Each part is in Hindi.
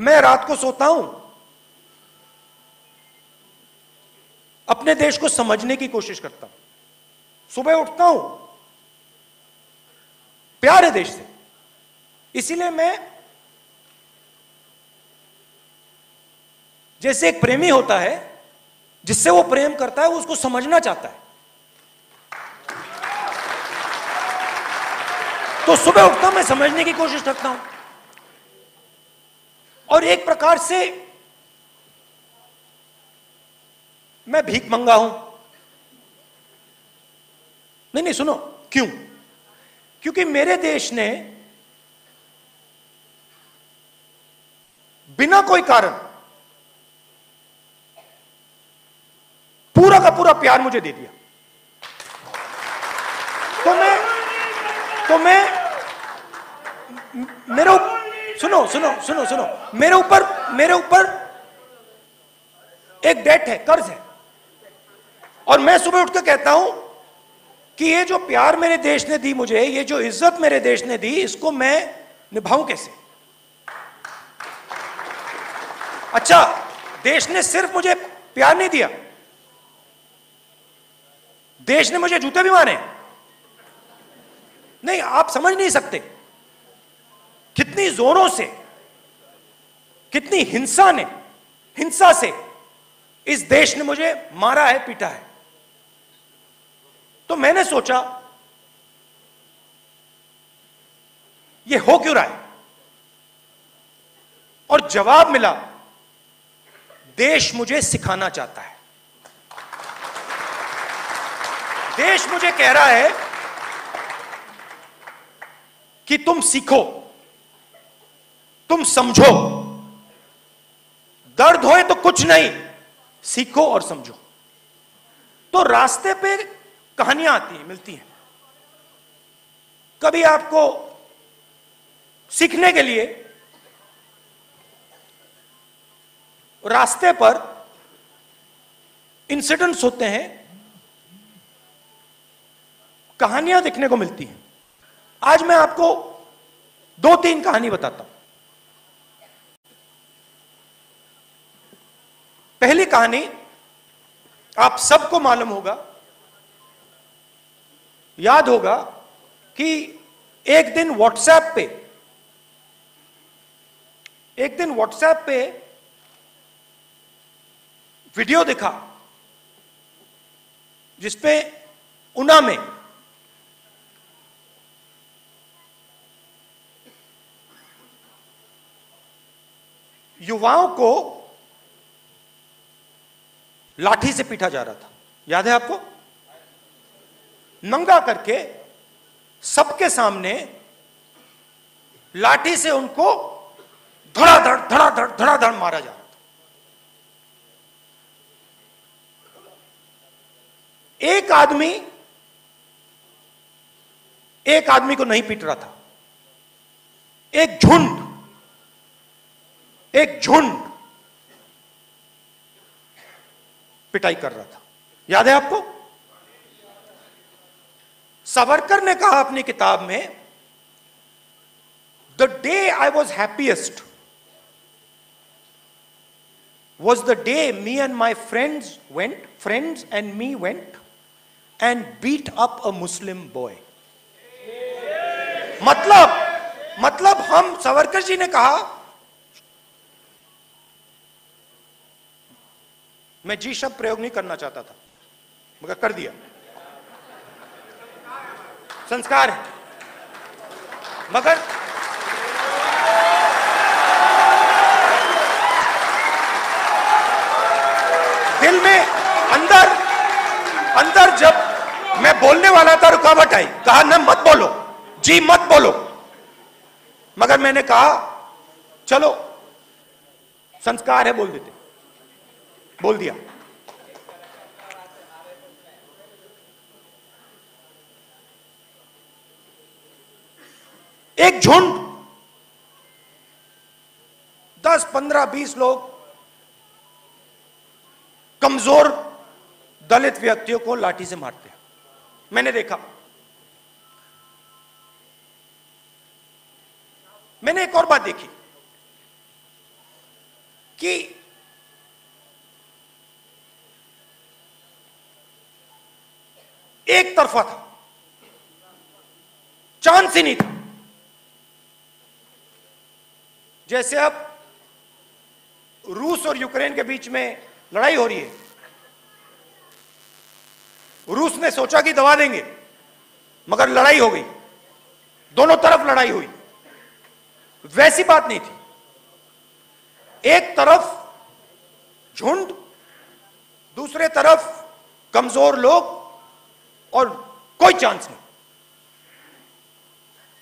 मैं रात को सोता हूं, अपने देश को समझने की कोशिश करता हूं, सुबह उठता हूं, प्यार है देश से, इसीलिए मैं, जैसे एक प्रेमी होता है, जिससे वो प्रेम करता है वो उसको समझना चाहता है, तो सुबह उठता हूं, मैं समझने की कोशिश करता हूं, और एक प्रकार से मैं भीख मंगा हूं। नहीं नहीं सुनो, क्यों? क्योंकि मेरे देश ने बिना कोई कारण पूरा का पूरा प्यार मुझे दे दिया, तो मैं मेरे, सुनो सुनो सुनो सुनो, मेरे ऊपर एक डेट है, कर्ज है, और मैं सुबह उठ के कहता हूं कि ये जो प्यार मेरे देश ने दी मुझे, ये जो इज्जत मेरे देश ने दी, इसको मैं निभाऊं कैसे? अच्छा, देश ने सिर्फ मुझे प्यार नहीं दिया, देश ने मुझे जूते भी मारे। नहीं, आप समझ नहीं सकते कितनी जोरों से, कितनी हिंसा से इस देश ने मुझे मारा है, पीटा है। तो मैंने सोचा ये हो क्यों रहा है, और जवाब मिला, देश मुझे सिखाना चाहता है। देश मुझे कह रहा है कि तुम सीखो, तुम समझो, दर्द होए तो कुछ नहीं, सीखो और समझो। तो रास्ते पे कहानियां आती हैं, मिलती हैं, कभी आपको सीखने के लिए रास्ते पर इंसिडेंट्स होते हैं, कहानियां देखने को मिलती हैं। आज मैं आपको 2-3 कहानी बताता हूं। पहली कहानी आप सबको मालूम होगा, याद होगा कि एक दिन व्हाट्सएप पे वीडियो दिखा, जिसपे उना में युवाओं को लाठी से पीटा जा रहा था। याद है आपको? नंगा करके सबके सामने लाठी से उनको धड़ाधड़ मारा जा रहा था। एक आदमी को नहीं पीट रहा था, एक झुंड पिटाई कर रहा था। याद है आपको? सावरकर ने कहा अपनी किताब में, the day I was happiest was the day me and my friends and me went and beat up a Muslim boy. मतलब हम, सावरकर जी ने कहा, मैं जी शब्द प्रयोग नहीं करना चाहता था मगर कर दिया, संस्कार है, मगर दिल में अंदर जब मैं बोलने वाला था, रुकावट आई, कहा न मत बोलो जी, मत बोलो, मगर मैंने कहा चलो संस्कार है, बोल देते, बोल दिया। एक झुंड 10, 15, 20 लोग कमजोर दलित व्यक्तियों को लाठी से मारते हैं। मैंने देखा। मैंने एक और बात देखी, कि एक तरफा था, चांस ही नहीं था। जैसे अब रूस और यूक्रेन के बीच में लड़ाई हो रही है, रूस ने सोचा कि दबा देंगे, मगर लड़ाई हो गई, दोनों तरफ लड़ाई हुई। वैसी बात नहीं थी। एक तरफ झुंड, दूसरे तरफ कमजोर लोग, और कोई चांस नहीं।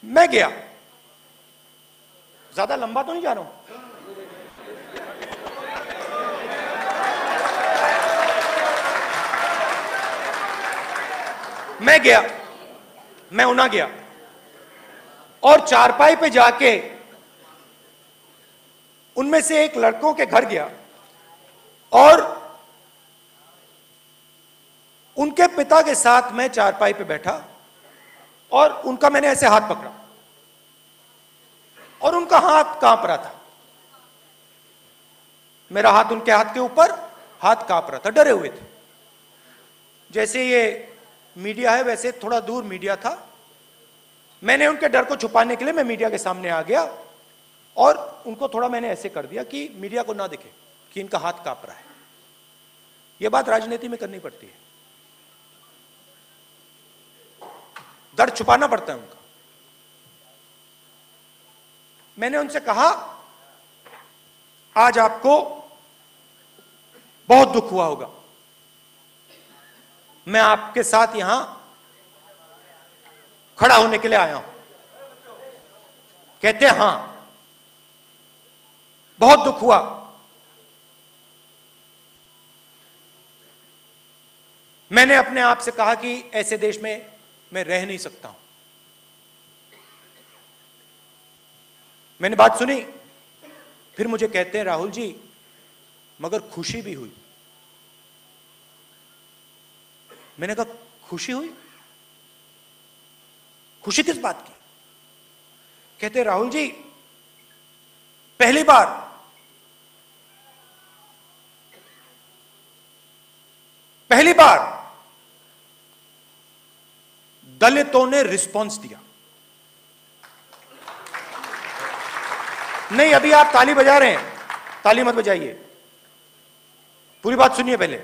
मैं गया, ज्यादा लंबा तो नहीं जा रहा हूं, मैं गया, मैं उना गया और चारपाई पे जाके उनमें से एक लड़कों के घर गया और उनके पिता के साथ मैं चारपाई पे बैठा और उनका मैंने ऐसे हाथ पकड़ा और उनका हाथ कांप रहा था। मेरा हाथ उनके हाथ के ऊपर, हाथ कांप रहा था, डरे हुए थे। जैसे ये मीडिया है वैसे थोड़ा दूर मीडिया था। मैंने उनके डर को छुपाने के लिए मैं मीडिया के सामने आ गया और उनको थोड़ा मैंने ऐसे कर दिया कि मीडिया को ना दिखे कि इनका हाथ कांप रहा है। यह बात राजनीति में करनी पड़ती है, डर छुपाना पड़ता है उनका। मैंने उनसे कहा, आज आपको बहुत दुख हुआ होगा, मैं आपके साथ यहां खड़ा होने के लिए आया हूं। कहते हैं हां, बहुत दुख हुआ। मैंने अपने आप से कहा कि ऐसे देश में मैं रह नहीं सकता हूं। मैंने बात सुनी, फिर मुझे कहते हैं राहुल जी मगर खुशी भी हुई। मैंने कहा खुशी हुई? खुशी किस बात की? कहते हैं राहुल जी पहली बार दलितों ने रिस्पॉन्स दिया। नहीं, अभी आप ताली बजा रहे हैं, ताली मत बजाइए, पूरी बात सुनिए पहले,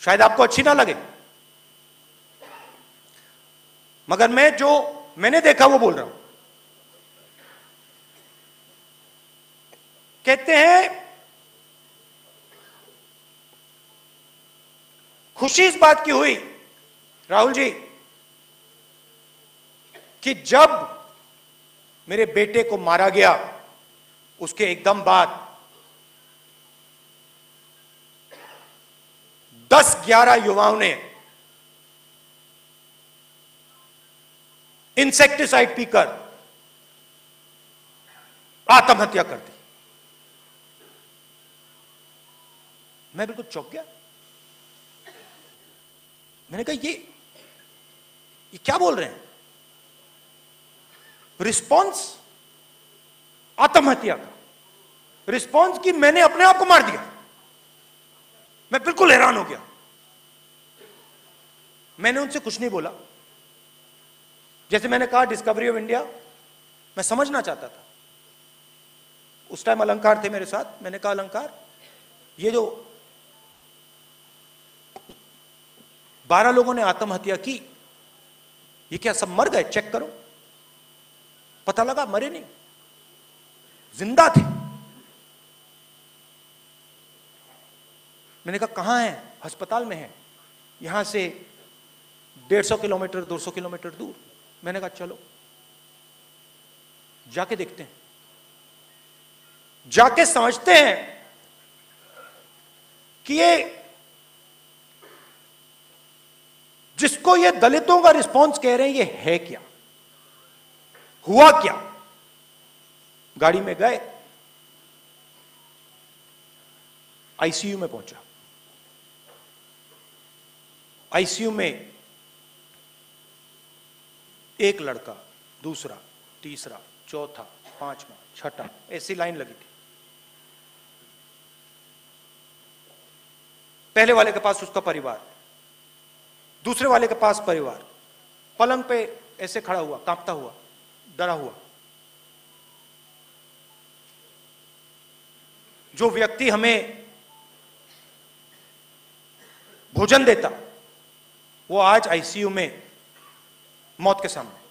शायद आपको अच्छी ना लगे, मगर मैं जो मैंने देखा वो बोल रहा हूं। कहते हैं खुशी इस बात की हुई राहुल जी कि जब मेरे बेटे को मारा गया उसके एकदम बाद 10-11 युवाओं ने इंसेक्टिसाइड पीकर आत्महत्या कर दी। मैं बिल्कुल चौंक गया। मैंने कहा ये क्या बोल रहे हैं? रिस्पॉन्स आत्महत्या का, रिस्पॉन्स की मैंने अपने आप को मार दिया। मैं बिल्कुल हैरान हो गया। मैंने उनसे कुछ नहीं बोला। जैसे मैंने कहा डिस्कवरी ऑफ इंडिया, मैं समझना चाहता था। उस टाइम अलंकार थे मेरे साथ। मैंने कहा अलंकार, ये जो 12 लोगों ने आत्महत्या की, ये क्या सब मर गए? चेक करो। पता लगा मरे नहीं, जिंदा थे। मैंने कहा कहां है? अस्पताल में है, यहां से 150 किलोमीटर 200 किलोमीटर दूर। मैंने कहा चलो जाके देखते हैं, जाके समझते हैं कि ये जिसको ये दलितों का रिस्पॉन्स कह रहे हैं ये है क्या, हुआ क्या। गाड़ी में गए, आईसीयू में पहुंचा। आईसीयू में एक लड़का, दूसरा, तीसरा, चौथा, पांचवा, छठा, ऐसी लाइन लगी थी। पहले वाले के पास उसका परिवार, दूसरे वाले के पास परिवार, पलंग पे ऐसे खड़ा हुआ, कांपता हुआ, डरा हुआ। जो व्यक्ति हमें भोजन देता, वो आज आईसीयू में मौत के सामने।